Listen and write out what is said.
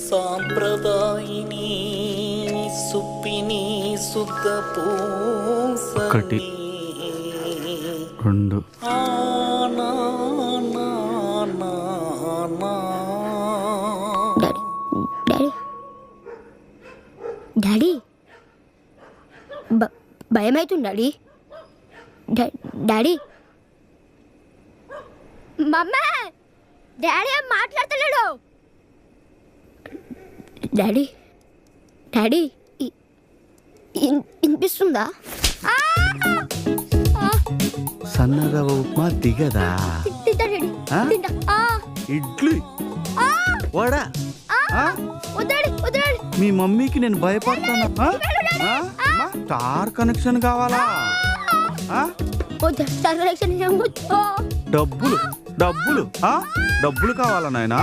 సాంప్రదాయిని సుప్పిని శుద్ధ పూసని 1 2 daddy భయమవుతుంది daddy. Daddy మమ్మ daddy ఏం మాట్లాడతలేడు. డాడీ డాడీ వినిపిస్తుందా? సన్నరవ ఉప్మా దిగదా? ఇడ్లీ వడా మీ మమ్మీకి నేను భయపడతానా? స్టార్ కనెక్షన్ కావాలా? డబ్బులు డబ్బులు డబ్బులు కావాలా నాయనా?